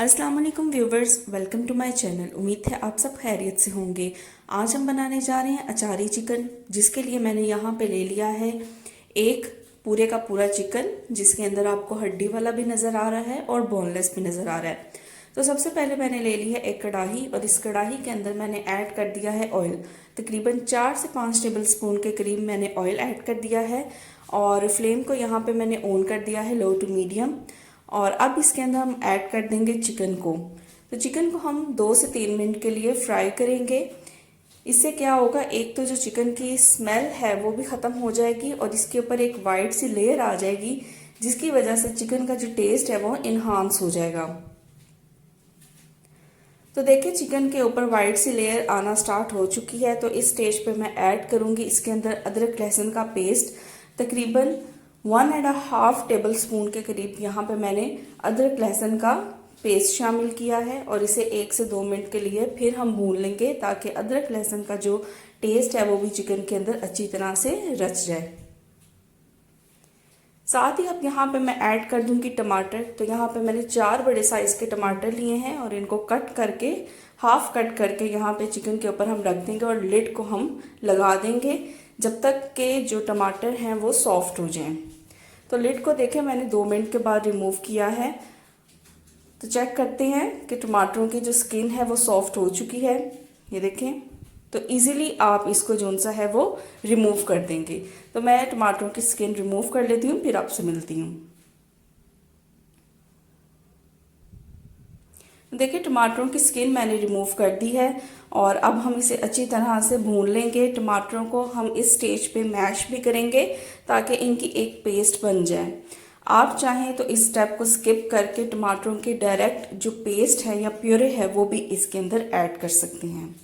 अस्सलाम वालेकुम viewers, welcome to my channel. उम्मीद है आप सब खैरियत से होंगे। आज हम बनाने जा रहे हैं अचारी चिकन, जिसके लिए मैंने यहाँ पे ले लिया है एक पूरे का पूरा चिकन, जिसके अंदर आपको हड्डी वाला भी नज़र आ रहा है और बोनलेस भी नज़र आ रहा है। तो सबसे पहले मैंने ले ली है एक कढ़ाई और इस कढ़ाई के अंदर मैंने ऐड कर दिया है ऑयल। तकरीबन 4 से 5 टेबल स्पून के करीब मैंने ऑयल ऐड कर दिया है और फ्लेम को यहाँ पे मैंने ऑन कर दिया है लो टू मीडियम। और अब इसके अंदर हम ऐड कर देंगे चिकन को। तो चिकन को हम 2 से 3 मिनट के लिए फ्राई करेंगे। इससे क्या होगा, एक तो जो चिकन की स्मेल है वो भी ख़त्म हो जाएगी और इसके ऊपर एक वाइट सी लेयर आ जाएगी, जिसकी वजह से चिकन का जो टेस्ट है वो इन्हांस हो जाएगा। तो देखिए चिकन के ऊपर वाइट सी लेयर आना स्टार्ट हो चुकी है। तो इस स्टेज पे मैं ऐड करूँगी इसके अंदर अदरक लहसुन का पेस्ट। तकरीबन 1.5 टेबल स्पून के करीब यहाँ पे मैंने अदरक लहसुन का पेस्ट शामिल किया है और इसे 1 से 2 मिनट के लिए फिर हम भून लेंगे, ताकि अदरक लहसुन का जो टेस्ट है वो भी चिकन के अंदर अच्छी तरह से रच जाए। साथ ही अब यहाँ पे मैं ऐड कर दूंगी टमाटर। तो यहाँ पे मैंने 4 बड़े साइज़ के टमाटर लिए हैं और इनको कट करके हाफ कट करके यहाँ पे चिकन के ऊपर हम रख देंगे और लिड को हम लगा देंगे जब तक के जो टमाटर हैं वो सॉफ्ट हो जाएं। तो लिड को देखें मैंने 2 मिनट के बाद रिमूव किया है। तो चेक करते हैं कि टमाटरों की जो स्किन है वो सॉफ्ट हो चुकी है। ये देखें, तो इजीली आप इसको जोन सा है वो रिमूव कर देंगे। तो मैं टमाटरों की स्किन रिमूव कर लेती हूँ, फिर आपसे मिलती हूँ। देखिए टमाटरों की स्किन मैंने रिमूव कर दी है और अब हम इसे अच्छी तरह से भून लेंगे। टमाटरों को हम इस स्टेज पे मैश भी करेंगे ताकि इनकी एक पेस्ट बन जाए। आप चाहें तो इस स्टेप को स्किप करके टमाटरों की डायरेक्ट जो पेस्ट है या प्यूरे है वो भी इसके अंदर ऐड कर सकते हैं।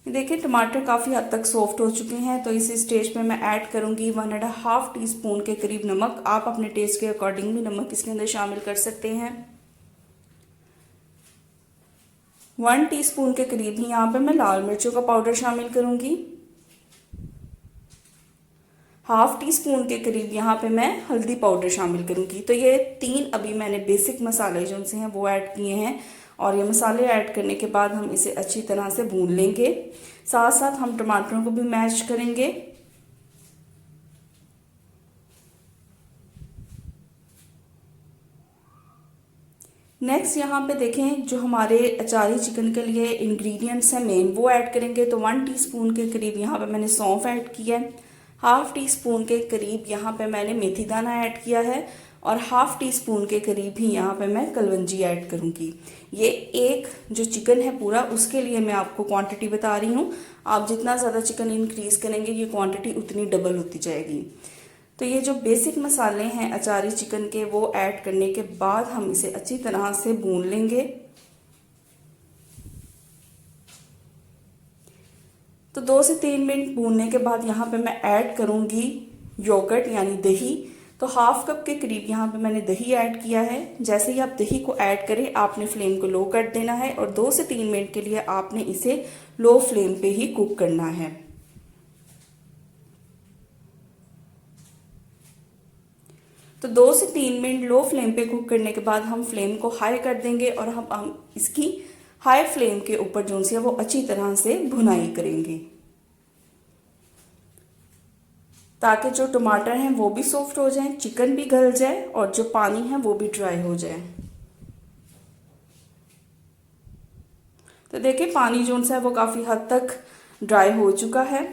देखिए टमाटर काफ़ी हद तक सॉफ्ट हो चुके हैं। तो इस स्टेज पे मैं ऐड करूंगी 1.5 टीस्पून के करीब नमक। आप अपने टेस्ट के अकॉर्डिंग भी नमक इसके अंदर शामिल कर सकते हैं। 1 टीस्पून के करीब ही यहाँ पे मैं लाल मिर्चों का पाउडर शामिल करूंगी। हाफ टी स्पून के करीब यहाँ पे मैं हल्दी पाउडर शामिल करूंगी। तो ये 3 अभी मैंने बेसिक मसाले जो से हैं वो ऐड किए हैं और ये मसाले ऐड करने के बाद हम इसे अच्छी तरह से भून लेंगे। साथ साथ हम टमाटरों को भी मैश करेंगे। नेक्स्ट यहाँ पे देखें जो हमारे अचारी चिकन के लिए इंग्रेडिएंट्स हैं मेन वो ऐड करेंगे। तो 1 टीस्पून के करीब यहाँ पे मैंने सौंफ ऐड किया है। हाफ टी स्पून के करीब यहाँ पे मैंने मेथी दाना ऐड किया है और हाफ टी स्पून के करीब ही यहाँ पे मैं कलवंजी ऐड करूँगी। ये एक जो चिकन है पूरा उसके लिए मैं आपको क्वांटिटी बता रही हूँ। आप जितना ज़्यादा चिकन इंक्रीज़ करेंगे ये क्वांटिटी उतनी डबल होती जाएगी। तो ये जो बेसिक मसाले हैं अचारी चिकन के वो ऐड करने के बाद हम इसे अच्छी तरह से भून लेंगे। तो 2 से 3 मिनट भूनने के बाद यहाँ पे मैं ऐड करूँगी योगर्ट यानी दही। तो हाफ कप के करीब यहाँ पे मैंने दही ऐड किया है। जैसे ही आप दही को ऐड करें आपने फ्लेम को लो कर देना है और 2 से 3 मिनट के लिए आपने इसे लो फ्लेम पे ही कुक करना है। तो 2 से 3 मिनट लो फ्लेम पे कुक करने के बाद हम फ्लेम को हाई कर देंगे और हम इसकी हाई फ्लेम के ऊपर जो सी है वो अच्छी तरह से भुनाई करेंगे, ताकि जो टमाटर हैं वो भी सॉफ्ट हो जाएं, चिकन भी गल जाए और जो पानी है वो भी ड्राई हो जाए। तो देखिए पानी जो सा है वो काफ़ी हद तक ड्राई हो चुका है।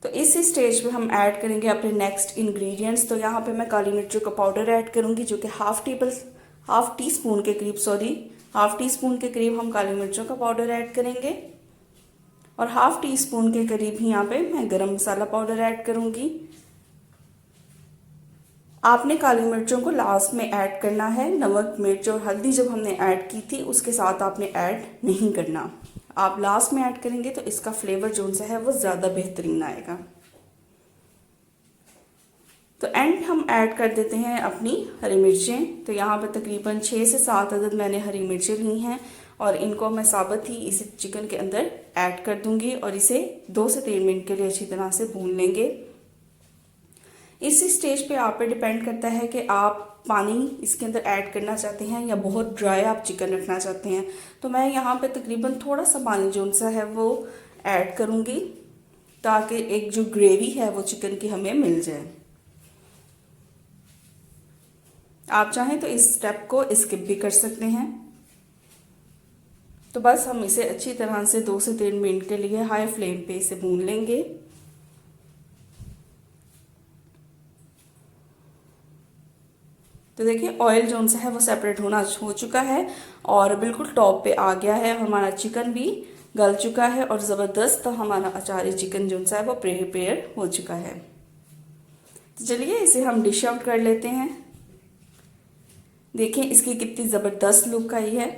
तो इस स्टेज पे हम ऐड करेंगे अपने नेक्स्ट इंग्रेडिएंट्स। तो यहाँ पे मैं काली मिर्चों का पाउडर ऐड करूँगी जो कि हाफ टी स्पून के करीब हाफ टी स्पून के करीब हम काली मिर्चों का पाउडर ऐड करेंगे और हाफ टी स्पून के करीब ही यहाँ पे मैं गरम मसाला पाउडर ऐड करूँगी। आपने काली मिर्चों को लास्ट में ऐड करना है। नमक मिर्च और हल्दी जब हमने ऐड की थी उसके साथ आपने ऐड नहीं करना, आप लास्ट में ऐड करेंगे तो इसका फ्लेवर जो सा है वो ज़्यादा बेहतरीन आएगा। तो एंड हम ऐड कर देते हैं अपनी हरी मिर्चें। तो यहाँ पर तकरीबन 6 से 7 अदद मैंने हरी मिर्चें ली हैं और इनको मैं साबुत ही इस चिकन के अंदर ऐड कर दूंगी और इसे 2 से 3 मिनट के लिए अच्छी तरह से भून लेंगे। इस स्टेज पे आप पे डिपेंड करता है कि आप पानी इसके अंदर ऐड करना चाहते हैं या बहुत ड्राई आप चिकन रखना चाहते हैं। तो मैं यहाँ पे तकरीबन थोड़ा सा पानी जो सा है वो ऐड करूँगी ताकि एक जो ग्रेवी है वो चिकन की हमें मिल जाए। आप चाहें तो इस स्टेप को स्किप भी कर सकते हैं। तो बस हम इसे अच्छी तरह से 2 से 3 मिनट के लिए हाई फ्लेम पे इसे भून लेंगे। तो देखिए ऑयल जो सा है वो सेपरेट होना हो चुका है और बिल्कुल टॉप पे आ गया है। हमारा चिकन भी गल चुका है और ज़बरदस्त हमारा अचारी चिकन जो सा है वो प्रिपेयर हो चुका है। तो चलिए इसे हम डिश आउट कर लेते हैं। देखिए इसकी कितनी ज़बरदस्त लुक आई है।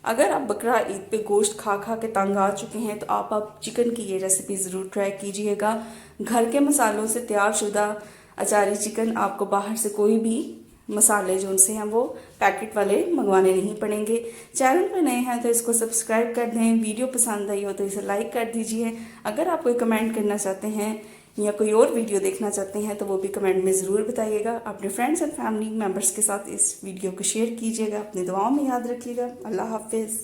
अगर आप बकरा ईद पे गोश्त खा खा के तंग आ चुके हैं तो आप चिकन की ये रेसिपी ज़रूर ट्राई कीजिएगा। घर के मसालों से तैयार शुदा अचारी चिकन, आपको बाहर से कोई भी मसाले जो उनसे हैं वो पैकेट वाले मंगवाने नहीं पड़ेंगे। चैनल पर नए हैं तो इसको सब्सक्राइब कर दें। वीडियो पसंद आई हो तो इसे लाइक कर दीजिए। अगर आप कोई कमेंट करना चाहते हैं या कोई और वीडियो देखना चाहते हैं तो वो भी कमेंट में ज़रूर बताइएगा। अपने फ्रेंड्स एंड फैमिली मेम्बर्स के साथ इस वीडियो को शेयर कीजिएगा। अपनी दुआओं में याद रखिएगा। अल्लाह हाफिज़।